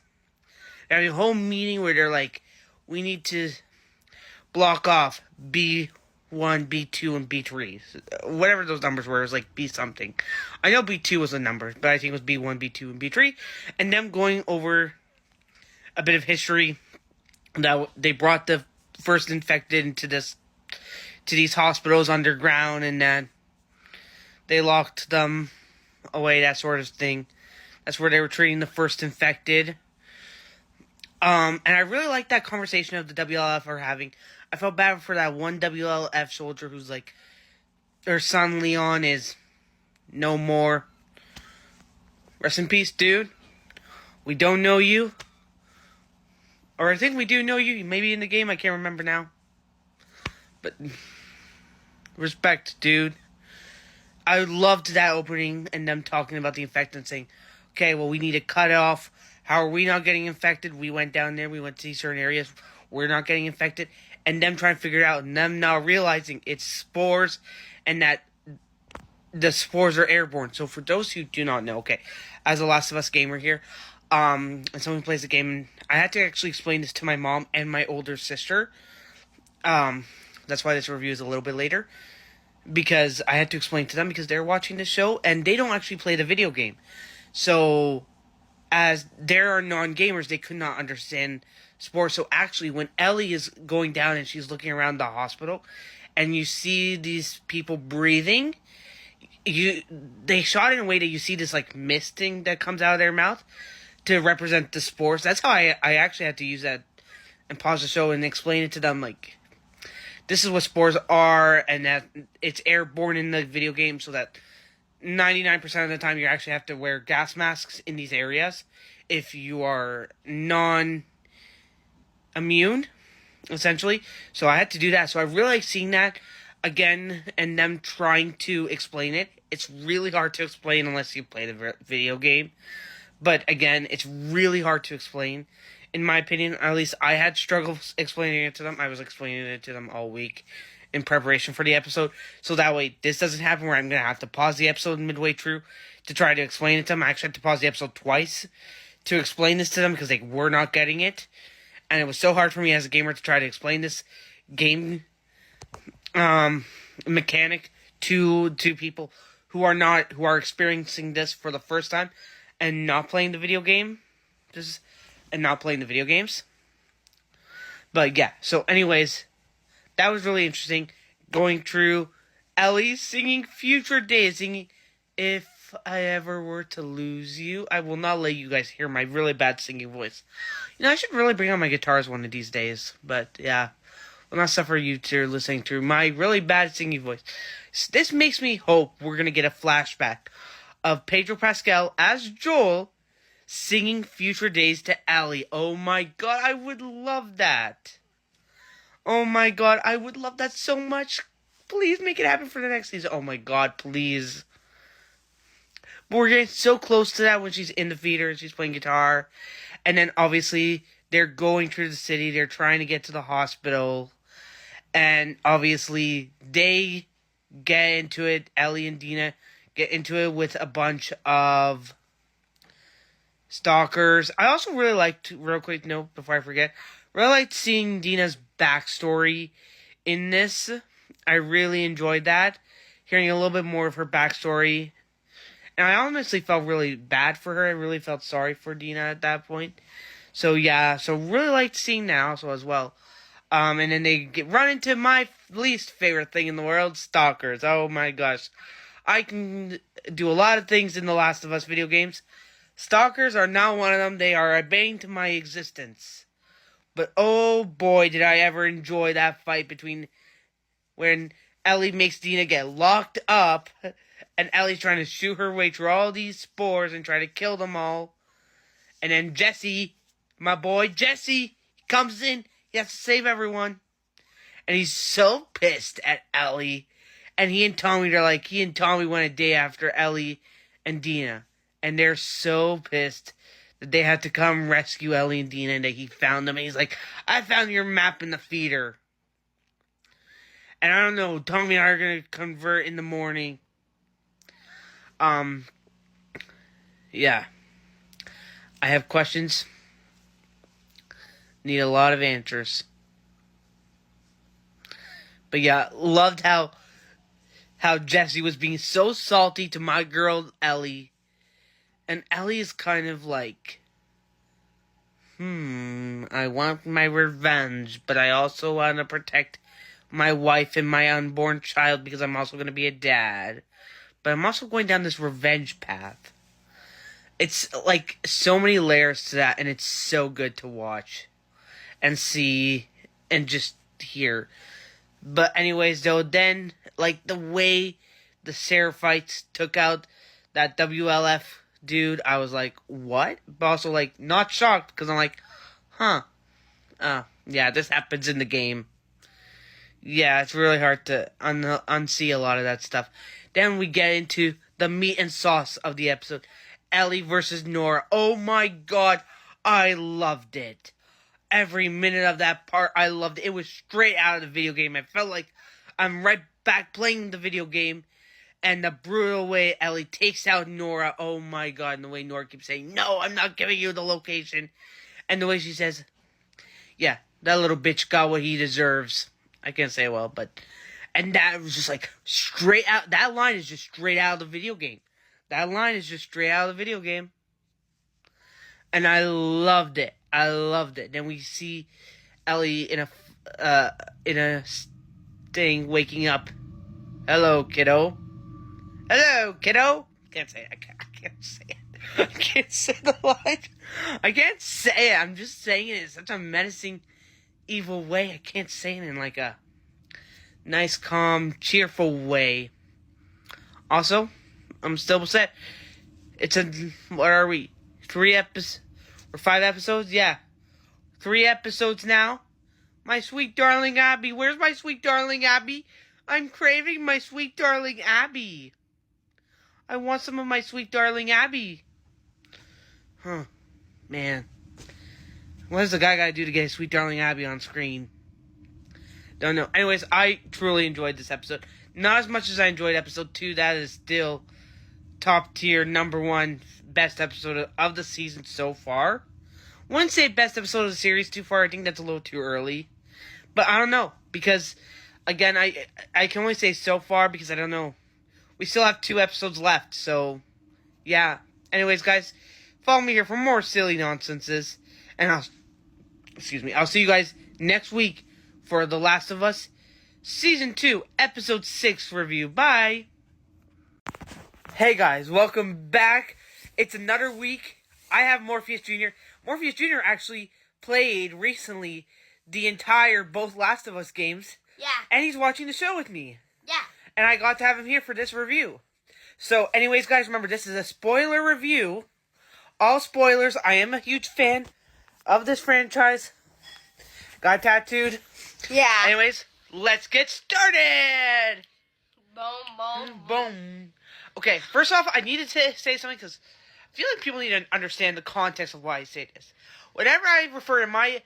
They're having a whole meeting where they're like, we need to block off B1, B2, and B3. Whatever those numbers were, it was like B something. I know B2 was a number, but I think it was B1, B2, and B3. And them going over a bit of history. That they brought the first infected into these hospitals underground, and then they locked them away, that sort of thing. That's where they were treating the first infected. And I really like that conversation of the WLF are having. I felt bad for that one WLF soldier who's like, her son Leon is no more. Rest in peace, dude. We don't know you. Or I think we do know you. Maybe in the game. I can't remember now. But respect, dude. I loved that opening and them talking about the infected and saying, okay, well, we need to cut it off. How are we not getting infected? We went down there. We went to certain areas. We're not getting infected. And them trying to figure it out. And them now realizing it's spores and that the spores are airborne. So for those who do not know, okay, as a Last of Us gamer here, and someone plays the game, I had to actually explain this to my mom and my older sister. That's why this review is a little bit later. Because I had to explain to them because they're watching the show and they don't actually play the video game. So, as there are non-gamers, they could not understand sports. So actually, when Ellie is going down and she's looking around the hospital, and you see these people breathing, they shot it in a way that you see this like misting that comes out of their mouth to represent the spores. That's how I actually had to use that and pause the show and explain it to them like, this is what spores are, and that it's airborne in the video game, so that 99% of the time you actually have to wear gas masks in these areas if you are non-immune, essentially. So I had to do that. So I really like seeing that again and them trying to explain it. It's really hard to explain unless you play the video game. But again, it's really hard to explain. In my opinion, at least I had struggles explaining it to them. I was explaining it to them all week in preparation for the episode. So that way, this doesn't happen where I'm going to have to pause the episode midway through to try to explain it to them. I actually had to pause the episode twice to explain this to them because they were not getting it. And it was so hard for me as a gamer to try to explain this game mechanic to people who are experiencing this for the first time and not playing the video game. And not playing the video games. But yeah, so anyways, that was really interesting. Going through Ellie singing Future Days, singing If I Ever Were to Lose You. I will not let you guys hear my really bad singing voice. You know, I should really bring out my guitars one of these days. But yeah, will not suffer you to listening to my really bad singing voice. This makes me hope we're going to get a flashback of Pedro Pascal as Joel singing Future Days to Ellie. Oh my god, I would love that. Oh my god, I would love that so much. Please make it happen for the next season. Oh my god, please. But we're getting so close to that when she's in the theater and she's playing guitar. And then obviously they're going through the city. They're trying to get to the hospital. And obviously they get into it. Ellie and Dina get into it with a bunch of stalkers. I also really liked, real quick note before I forget, really liked seeing Dina's backstory in this. I really enjoyed that. Hearing a little bit more of her backstory. And I honestly felt really bad for her. I really felt sorry for Dina at that point. So yeah, so really liked seeing that also as well. And then they run into my least favorite thing in the world, stalkers. Oh my gosh. I can do a lot of things in the Last of Us video games. Stalkers are not one of them. They are a bane to my existence. But oh boy, did I ever enjoy that fight between when Ellie makes Dina get locked up and Ellie's trying to shoot her way through all these spores and try to kill them all. And then Jesse, my boy Jesse, comes in. He has to save everyone. And he's so pissed at Ellie. And he and Tommy went a day after Ellie and Dina. And they're so pissed that they had to come rescue Ellie and Dina and that he found them. And he's like, I found your map in the theater. And I don't know, Tommy and I are going to convert in the morning. Yeah. I have questions. Need a lot of answers. But yeah, loved how Jesse was being so salty to my girl Ellie. And Ellie is kind of like, I want my revenge, but I also want to protect my wife and my unborn child because I'm also going to be a dad. But I'm also going down this revenge path. It's like so many layers to that, and it's so good to watch and see and just hear. But anyways, though, then, like, the way the Seraphites took out that WLF dude, I was like, what? But also, like, not shocked, because I'm like, huh. Yeah, this happens in the game. Yeah, it's really hard to unsee a lot of that stuff. Then we get into the meat and sauce of the episode. Ellie versus Nora. Oh my god, I loved it. Every minute of that part, I loved it. It was straight out of the video game. I felt like I'm right back playing the video game. And the brutal way Ellie takes out Nora. Oh my god, and the way Nora keeps saying, no, I'm not giving you the location. And the way she says, yeah, that little bitch got what he deserves. I can't say it well, but... And that was just like straight out... That line is just straight out of the video game. That line is just straight out of the video game. And I loved it. I loved it. Then we see Ellie in a thing waking up. Hello, kiddo. Hello, kiddo. Can't say it. I can't say it. I can't say the line. I can't say it. I'm just saying it in such a menacing, evil way. I can't say it in like a nice, calm, cheerful way. Also, I'm still upset. It's what are we? 3 episodes or 5 episodes? Yeah. 3 episodes now. My sweet darling Abby. Where's my sweet darling Abby? I'm craving my sweet darling Abby. I want some of my sweet darling Abby. Huh. Man. What does the guy gotta do to get sweet darling Abby on screen? Don't know. Anyways, I truly enjoyed this episode. Not as much as I enjoyed episode 2. That is still top tier, number 1 best episode of the season so far. Wouldn't say best episode of the series too far. I think that's a little too early. But I don't know. Because, again, I can only say so far because I don't know. We still have 2 episodes left. So, yeah. Anyways, guys, follow me here for more silly nonsenses. And I'll see you guys next week for The Last of Us Season 2, Episode 6 review. Bye! Hey guys, welcome back. It's another week. I have Morpheus Jr. Morpheus Jr. actually played recently the entire both Last of Us games. Yeah. And he's watching the show with me. Yeah. And I got to have him here for this review. So, anyways, guys, remember, this is a spoiler review. All spoilers. I am a huge fan of this franchise. Got tattooed. Yeah. Anyways, let's get started! Boom, boom, Boom. Okay, first off, I needed to say something because I feel like people need to understand the context of why I say this. Whenever I refer to my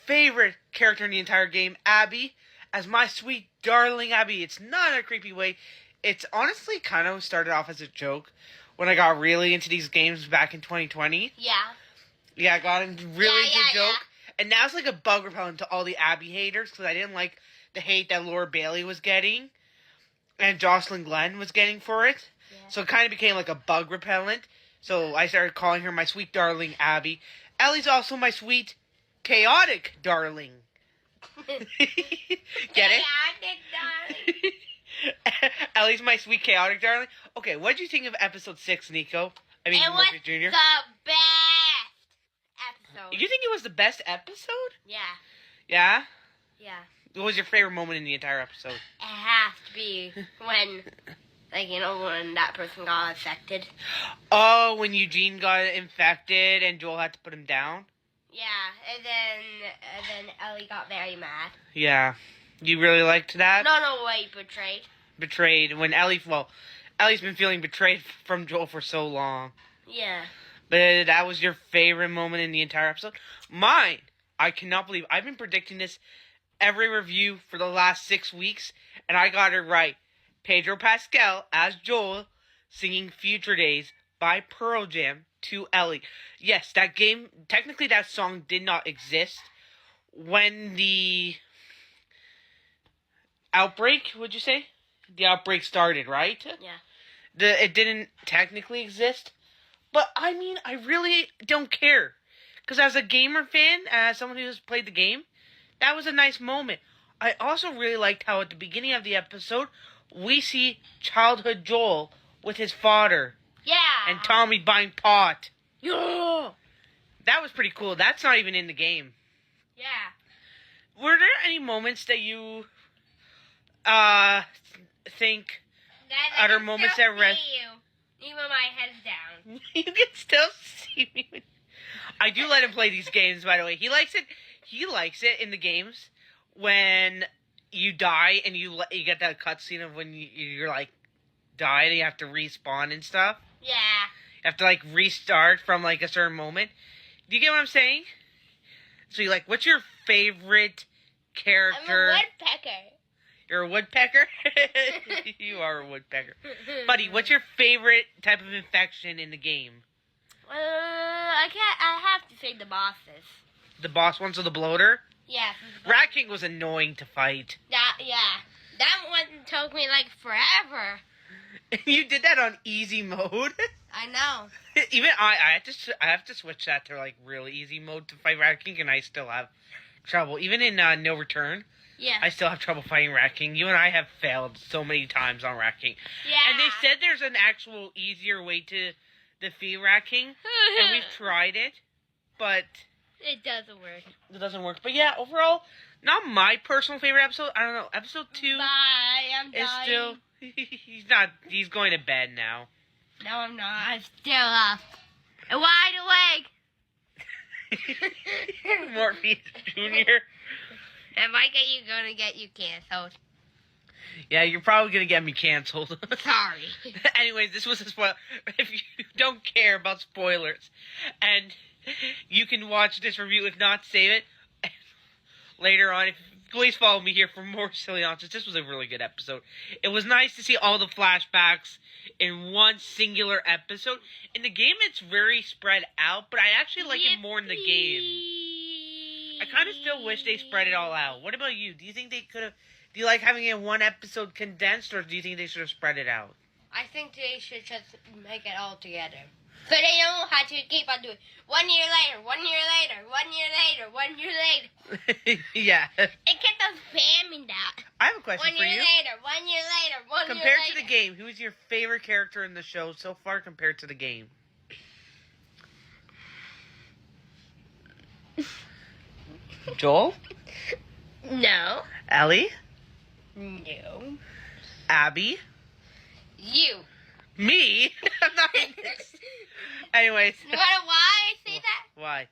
favorite character in the entire game, Abby, as my sweet darling Abby, it's not in a creepy way. It's honestly kind of started off as a joke when I got really into these games back in 2020. Yeah. Yeah, I got into really into the joke. Yeah. And now it's like a bug repellent to all the Abby haters because I didn't like the hate that Laura Bailey was getting and Jocelyn Glenn was getting for it. Yeah. So it kind of became like a bug repellent. So I started calling her my sweet darling Abby. Ellie's also my sweet chaotic darling. Get it? Chaotic darling. Ellie's my sweet chaotic darling. Okay, what did you think of episode 6, Nico? I mean, It was Morpheus Jr. the best episode. You think it was the best episode? Yeah. Yeah? Yeah. What was your favorite moment in the entire episode? It has to be when, when that person got infected. Oh, when Eugene got infected and Joel had to put him down? Yeah, and then Ellie got very mad. Yeah. You really liked that? No, wait, betrayed. Betrayed. When Ellie's been feeling betrayed from Joel for so long. Yeah. But that was your favorite moment in the entire episode? Mine! I cannot believe I've been predicting this every review for the last 6 weeks, and I got it right. Pedro Pascal as Joel singing Future Days by Pearl Jam to Ellie. Yes, that game, technically that song did not exist when the outbreak, would you say? The outbreak started, right? Yeah. It didn't technically exist. But, I mean, I really don't care. Because as a gamer fan, as someone who has played the game, that was a nice moment. I also really liked how at the beginning of the episode, we see childhood Joel with his father. Yeah. And Tommy buying pot. Yeah. That was pretty cool. That's not even in the game. Yeah. Were there any moments that you think Guys, utter I can moments still at rest. see you, even my head's down. You can still see me. I do let him play these games, by the way. He likes it. He likes it in the games when you die and you get that cutscene of when you're like died and you have to respawn and stuff. Yeah. You have to like restart from like a certain moment. Do you get what I'm saying? So you're like, what's your favorite character? I'm a woodpecker. You're a woodpecker? You are a woodpecker. Buddy, what's your favorite type of infection in the game? I have to say the bosses. The boss ones or the bloater? Yeah. Rat King was annoying to fight. That one took me like forever. You did that on easy mode? I know. Even I have to switch that to like really easy mode to fight Rat King, and I still have trouble. Even in No Return, Yeah. I still have trouble fighting Rat King. You and I have failed so many times on Rat King. Yeah. And they said there's an actual easier way to defeat Rat King, and we've tried it, but it doesn't work. it doesn't work. But yeah, overall, not my personal favorite episode. I don't know. Episode 2 Bye. I'm is dying. still. He's going to bed now. No, I'm not. I'm still up. And wide awake. Morpheus Jr. That might gonna get you canceled. Yeah, you're probably going to get me canceled. Sorry. Anyways, this was a spoiler. If you don't care about spoilers, and you can watch this review, if not, save it later on. Please follow me here for more silly nonsense. This was a really good episode. It was nice to see all the flashbacks in one singular episode. In the game, it's very spread out, but I actually like it more in the game. I kind of still wish they spread it all out. What about you? Do you think they could have... Do you like having it in one episode condensed, or do you think they should have spread it out? I think they should just make it all together. But they don't have to keep on doing 1 year later, 1 year later, 1 year later, 1 year later. Yeah. It kept on spamming that. I have a question 1 for year you. later, 1 year later, 1 year later. Compared to the game, who is your favorite character in the show so far compared to the game? Joel? No. Ellie? No. Abby? You. Me? I'm not in this. Anyways. You wanna why I say that? Why?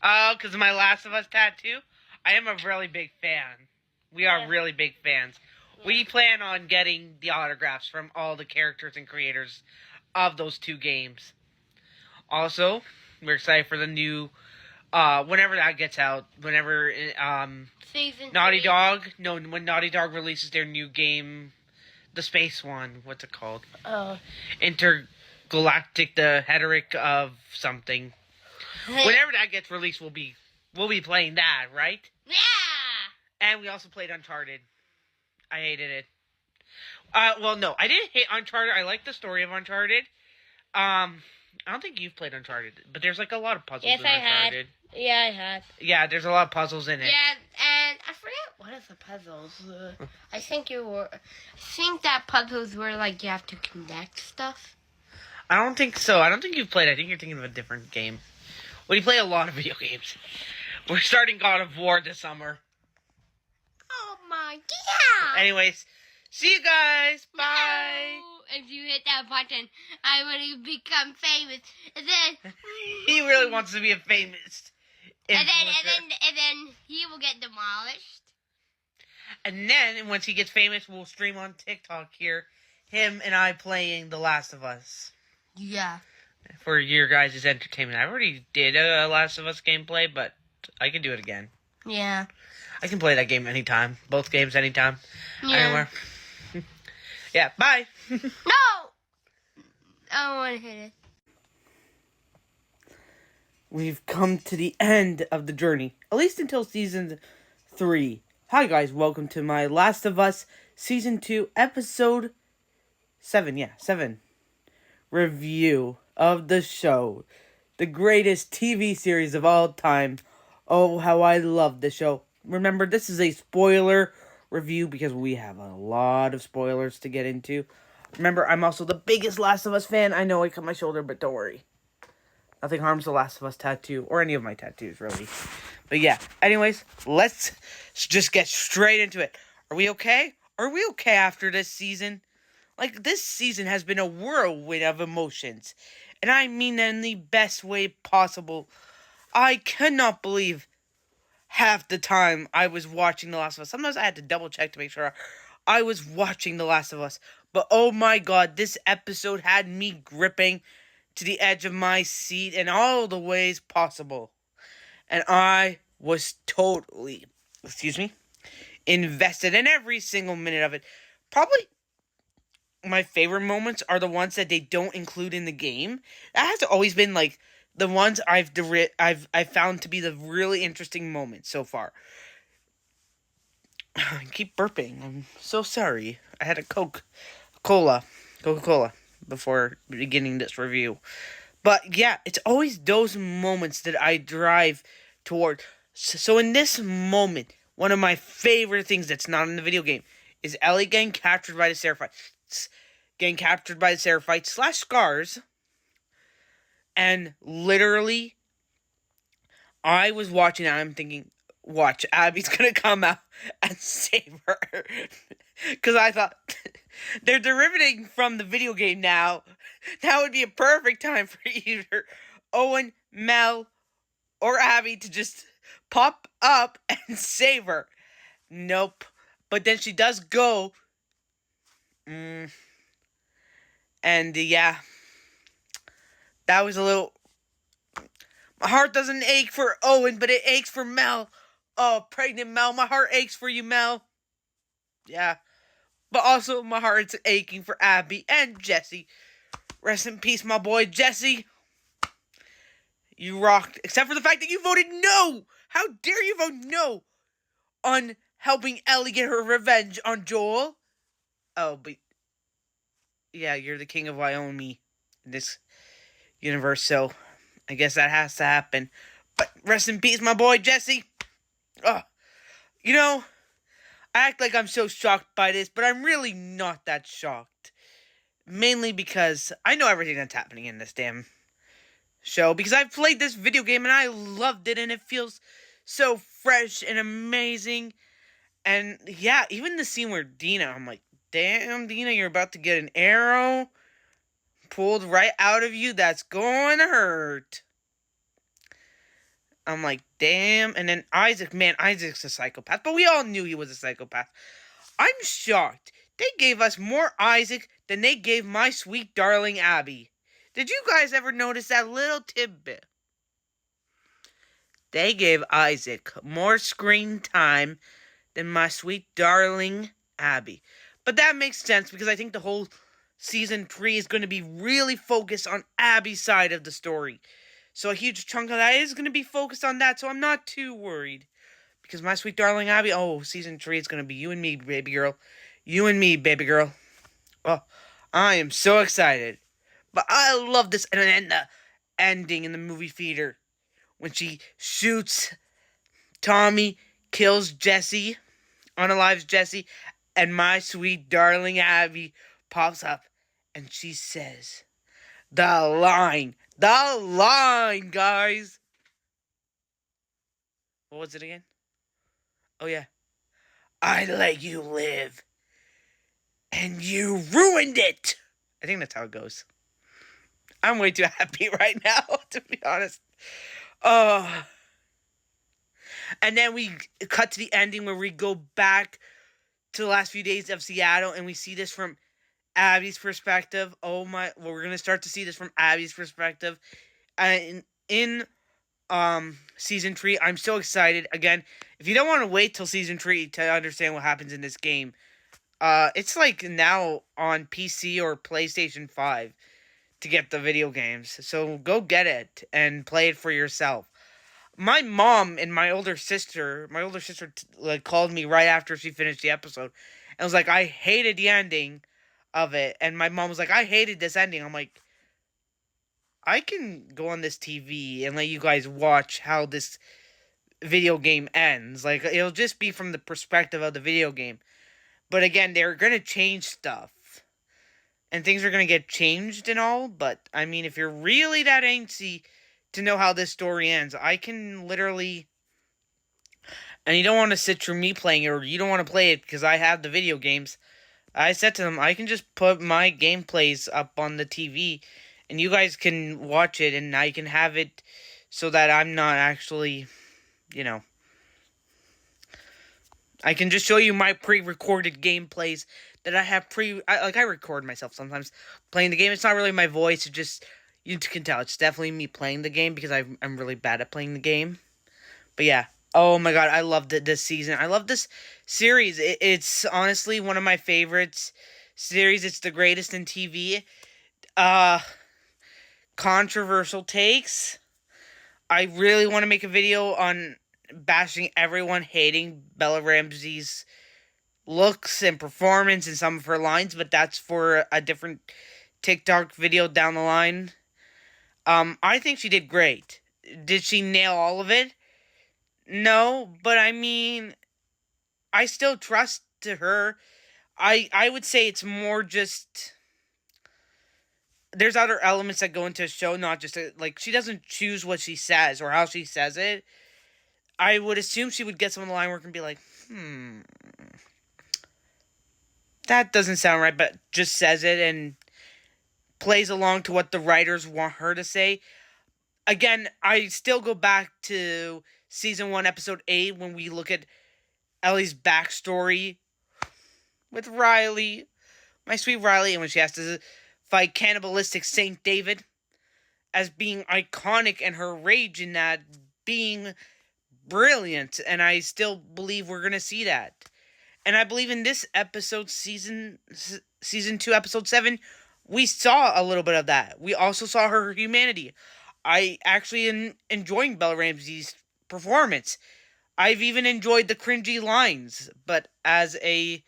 Oh, because of my Last of Us tattoo? I am a really big fan. We are really big fans. Yeah. We plan on getting the autographs from all the characters and creators of those 2 games. Also, we're excited for the new, whenever that gets out, whenever, Season Naughty 3. Dog, no, when Naughty Dog releases their new game, the space one, what's it called? Intergalactic, the Heteric of something. Whenever that gets released, we'll be playing that, right? Yeah. And we also played Uncharted. I hated it. Well, no, I didn't hate Uncharted. I like the story of Uncharted. I don't think you've played Uncharted, but there's like a lot of puzzles Yes, in I Uncharted. had. Yeah, I had. Yeah, there's a lot of puzzles in it. Yeah, and I forget what is the puzzles. I think that puzzles were like you have to connect stuff. I don't think so. I don't think you've played. I think you're thinking of a different game. Well, you play a lot of video games. We're starting God of War this summer. Oh my god! Anyways, see you guys. Bye. No. If you hit that button, I would become famous. And then He really wants to be a famous and influencer. then he will get demolished. And then, once he gets famous, we'll stream on TikTok here, him and I playing The Last of Us. Yeah. For your guys' entertainment. I already did a Last of Us gameplay, but I can do it again. Yeah. I can play that game anytime. Both games anytime. Yeah. Anywhere. Yeah, bye. No! I don't want to hit it. We've come to the end of the journey, at least until season 3. Hi guys, welcome to my Last of Us season 2 episode 7. Yeah, 7 review of the show, the greatest TV series of all time. Oh, how I love the show. Remember, this is a spoiler review because we have a lot of spoilers to get into. Remember, I'm also the biggest Last of Us fan. I know I cut my shoulder, but don't worry. Nothing harms the Last of Us tattoo, or any of my tattoos, really. But yeah, anyways, let's just get straight into it. Are we okay? Are we okay after this season? Like, this season has been a whirlwind of emotions. And I mean that in the best way possible. I cannot believe half the time I was watching The Last of Us. Sometimes I had to double check to make sure I was watching The Last of Us. But oh my god, this episode had me gripping to the edge of my seat in all the ways possible. And I was totally, invested in every single minute of it. Probably my favorite moments are the ones that they don't include in the game. That has always been like the ones I've found to be the really interesting moments so far. I keep burping. I'm so sorry. I had a Coca-Cola before beginning this review. But yeah, it's always those moments that I drive toward. So in this moment, one of my favorite things that's not in the video game is Ellie getting captured by the Seraphites. Getting captured by the Seraphites / Scars. And literally, I was watching and I'm thinking, watch, Abby's gonna come out and save her. Because I thought, they're derivating from the video game now. That would be a perfect time for either Owen, Mel, or Abby to just pop up and save her. Nope. But then she does go. And yeah. That was a little... My heart doesn't ache for Owen, but it aches for Mel. Oh, pregnant Mel. My heart aches for you, Mel. Yeah. But also, my heart's aching for Abby and Jesse. Rest in peace, my boy, Jesse. You rocked. Except for the fact that you voted no. How dare you vote no on helping Ellie get her revenge on Joel? Oh, but... yeah, you're the king of Wyoming in this universe, so I guess that has to happen. But rest in peace, my boy, Jesse. Oh, you know, I act like I'm so shocked by this, but I'm really not that shocked. Mainly because I know everything that's happening in this damn show. Because I've played this video game and I loved it and it feels so fresh and amazing. And yeah, even the scene where Dina, I'm like, damn, Dina, you're about to get an arrow pulled right out of you. That's going to hurt. I'm like, damn. And then Isaac, man, Isaac's a psychopath. But we all knew he was a psychopath. I'm shocked. They gave us more Isaac than they gave my sweet darling Abby. Did you guys ever notice that little tidbit? They gave Isaac more screen time than my sweet darling Abby. But that makes sense because I think the whole season 3 is going to be really focused on Abby's side of the story. So a huge chunk of that is going to be focused on that, so I'm not too worried. Because my sweet darling Abby, season 3 is going to be you and me, baby girl. You and me, baby girl. Oh, I am so excited. But I love this. And then the ending in the movie theater. When she shoots Tommy, kills Jesse, unalives Jesse, and my sweet darling Abby pops up. And she says, the line, guys. What was it again? Oh, yeah. I let you live. And you ruined it. I think that's how it goes. I'm way too happy right now, to be honest. And then we cut to the ending where we go back to the last few days of Seattle and we see this from Abby's perspective. We're going to start to see this from Abby's perspective. In season 3, I'm so excited. Again, if you don't want to wait till season 3 to understand what happens in this game, it's like now on PC or PlayStation 5 to get the video games. So go get it and play it for yourself. My mom and my older sister called me right after she finished the episode and was like, I hated the ending of it. And my mom was like, I hated this ending. I'm like, I can go on this TV and let you guys watch how this video game ends. Like, it'll just be from the perspective of the video game. But again, they're going to change stuff. And things are going to get changed and all. But, I mean, if you're really that antsy to know how this story ends, I can literally... And you don't want to sit through me playing it, or you don't want to play it because I have the video games. I said to them, I can just put my gameplays up on the TV, and you guys can watch it, and I can have it so that I'm not actually, you know, I can just show you my pre-recorded gameplays that I have I record myself sometimes playing the game. It's not really my voice. It just, you can tell it's definitely me playing the game because I'm really bad at playing the game. But yeah. Oh my god, I loved it this season. I love this series. It's honestly one of my favorites series. It's the greatest in TV. Uh, Controversial takes. I really want to make a video on bashing everyone hating Bella Ramsey's looks and performance and some of her lines, but that's for a different TikTok video down the line. I think she did great. Did she nail all of it? No, but I mean, I still trust to her. I would say it's more just there's other elements that go into a show, not just like she doesn't choose what she says or how she says it. I would assume she would get some of the line work and be like, that doesn't sound right, but just says it and plays along to what the writers want her to say. Again, I still go back to season 1, episode 8, when we look at Ellie's backstory with Riley, my sweet Riley, and when she has to fight cannibalistic Saint David, as being iconic, and her rage in that being brilliant, and I still believe we're gonna see that. And I believe in this episode, season 2, episode 7, we saw a little bit of that. We also saw her humanity. I actually am enjoying Bella Ramsey's performance. I've even enjoyed the cringy lines, but as a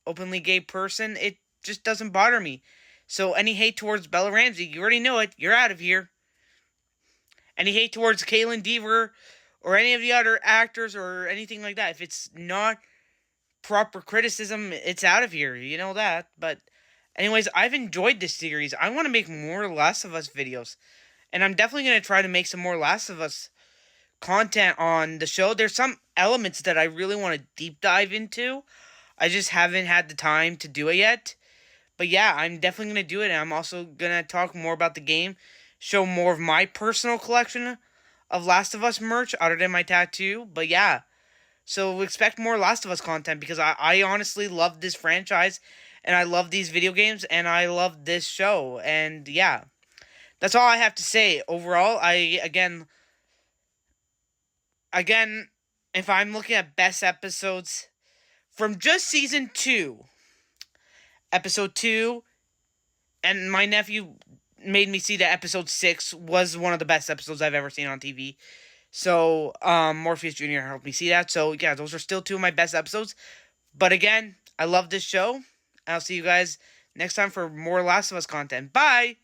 openly gay person, it just doesn't bother me. So any hate towards Bella Ramsey, you already know it. You're out of here. Any hate towards Kaitlyn Dever or any of the other actors or anything like that, if it's not proper criticism, it's out of here. You know that. But anyways, I've enjoyed this series. I want to make more Last of Us videos. And I'm definitely going to try to make some more Last of Us content on the show. There's some elements that I really want to deep dive into. I just haven't had the time to do it yet. But yeah, I'm definitely going to do it. And I'm also going to talk more about the game. Show more of my personal collection of Last of Us merch other than my tattoo. But yeah. So expect more Last of Us content because I honestly love this franchise. And I love these video games. And I love this show. And yeah. That's all I have to say. Overall, again, if I'm looking at best episodes from just season 2, episode 2, and my nephew made me see that episode 6 was one of the best episodes I've ever seen on TV. So, Morpheus Jr. helped me see that. So, yeah, those are still 2 of my best episodes. But again, I love this show. I'll see you guys next time for more Last of Us content. Bye!